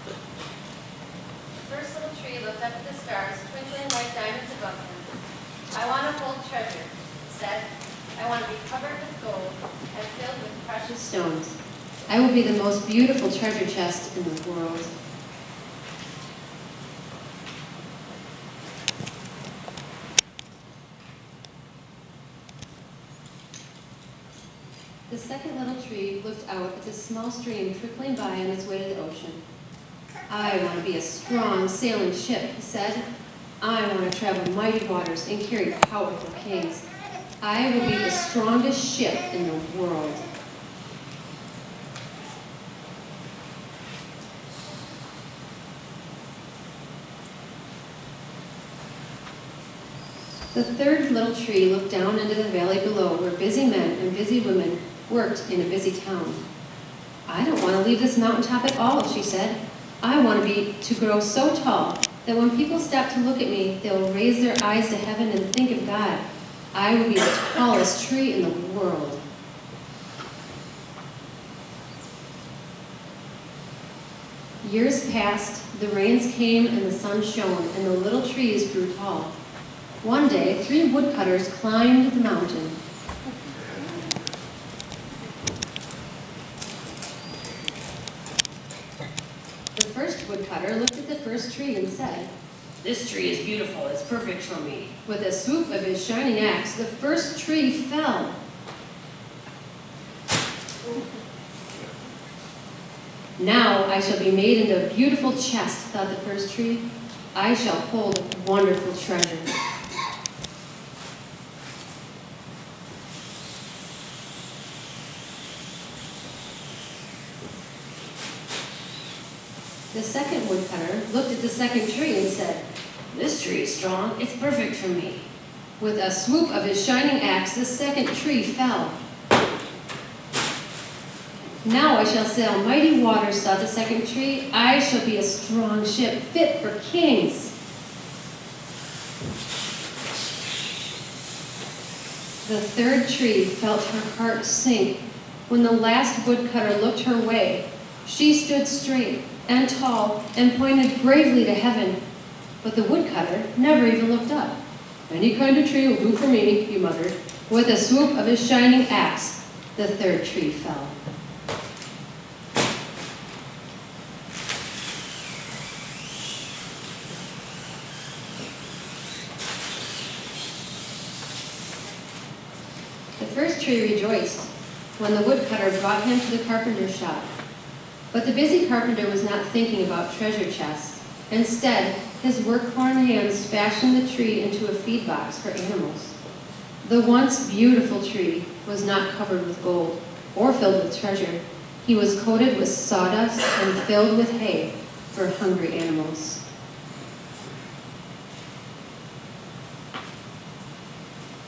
The first little tree looked up at the stars, twinkling white diamonds above him. I want to hold treasure, it said. I want to be covered with gold and filled with precious stones. I will be the most beautiful treasure chest in the world. The second little tree looked out at the small stream trickling by on its way to the ocean. I want to be a strong sailing ship, he said. I want to travel mighty waters and carry powerful kings. I will be the strongest ship in the world. The third little tree looked down into the valley below, where busy men and busy women worked in a busy town. I don't want to leave this mountaintop at all, she said. I want to grow so tall that when people stop to look at me, they will raise their eyes to heaven and think of God. I will be the tallest tree in the world. Years passed, the rains came and the sun shone, and the little trees grew tall. One day, 3 woodcutters climbed the mountain. The first woodcutter looked at the first tree and said, "This tree is beautiful, it's perfect for me." With a swoop of his shining axe, the first tree fell. Now I shall be made into a beautiful chest, thought the first tree. I shall hold wonderful treasure. The second woodcutter looked at the second tree and said, "This tree is strong, it's perfect for me." With a swoop of his shining axe, the second tree fell. Now I shall sail mighty waters, thought the second tree. I shall be a strong ship, fit for kings. The third tree felt her heart sink when the last woodcutter looked her way. She stood straight and tall and pointed bravely to heaven, but the woodcutter never even looked up. "Any kind of tree will do for me," he muttered. With a swoop of his shining axe, the third tree fell. The first tree rejoiced when the woodcutter brought him to the carpenter's shop. But the busy carpenter was not thinking about treasure chests. Instead, his work-worn hands fashioned the tree into a feed box for animals. The once beautiful tree was not covered with gold or filled with treasure. He was coated with sawdust and filled with hay for hungry animals.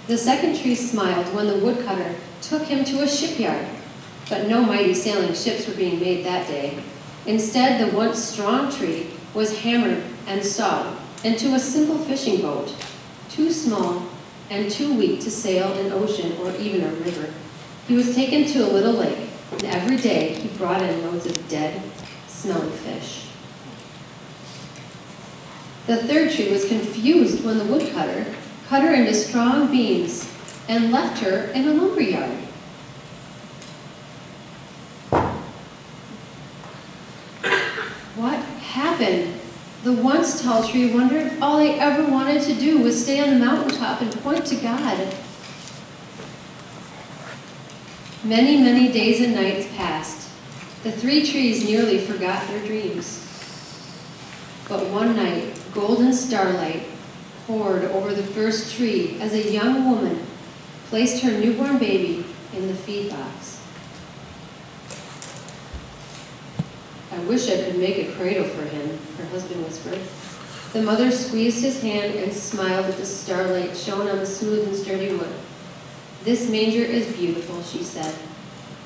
The second tree smiled when the woodcutter took him to a shipyard. But no mighty sailing ships were being made that day. Instead, the once strong tree was hammered and sawed into a simple fishing boat, too small and too weak to sail an ocean or even a river. He was taken to a little lake, and every day he brought in loads of dead, smelly fish. The third tree was confused when the woodcutter cut her into strong beams and left her in a lumberyard. What happened? The once tall tree wondered. All they ever wanted to do was stay on the mountaintop and point to God. Many, many days and nights passed. The 3 trees nearly forgot their dreams. But one night, golden starlight poured over the first tree as a young woman placed her newborn baby in the feed box. "I wish I could make a cradle for him," her husband whispered. The mother squeezed his hand and smiled at the starlight shone on the smooth and sturdy wood. "This manger is beautiful," she said.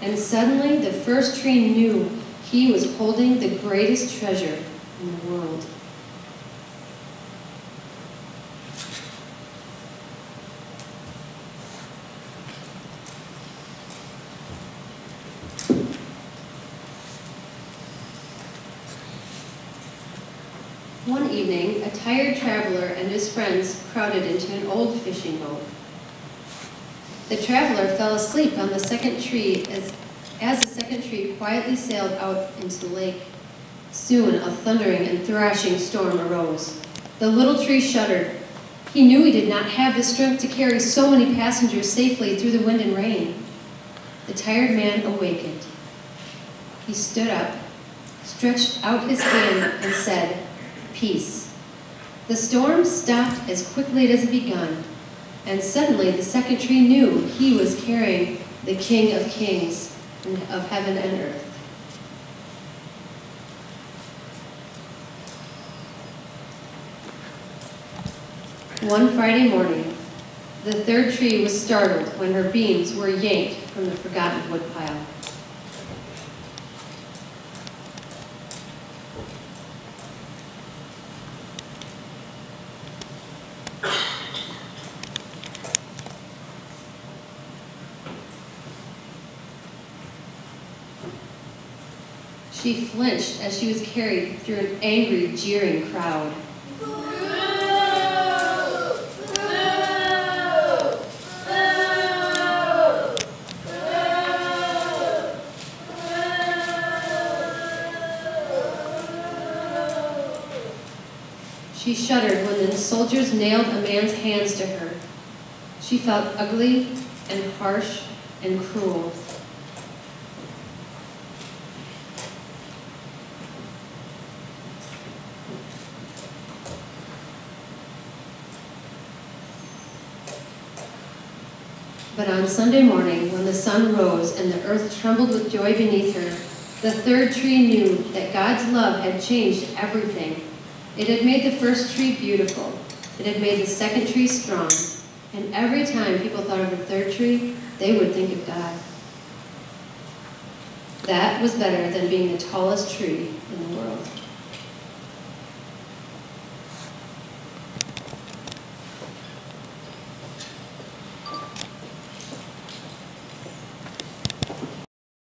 And suddenly the first tree knew he was holding the greatest treasure in the world. One evening, a tired traveler and his friends crowded into an old fishing boat. The traveler fell asleep on the second tree as the second tree quietly sailed out into the lake. Soon a thundering and thrashing storm arose. The little tree shuddered. He knew he did not have the strength to carry so many passengers safely through the wind and rain. The tired man awakened. He stood up, stretched out his hand, and said, "Peace." The storm stopped as quickly as it begun, and suddenly the second tree knew he was carrying the King of Kings and of heaven and earth. One Friday morning, the third tree was startled when her beams were yanked from the forgotten woodpile. She flinched as she was carried through an angry, jeering crowd. She shuddered when the soldiers nailed a man's hands to her. She felt ugly and harsh and cruel. But on Sunday morning, when the sun rose and the earth trembled with joy beneath her, the third tree knew that God's love had changed everything. It had made the first tree beautiful. It had made the second tree strong. And every time people thought of the third tree, they would think of God. That was better than being the tallest tree in the world.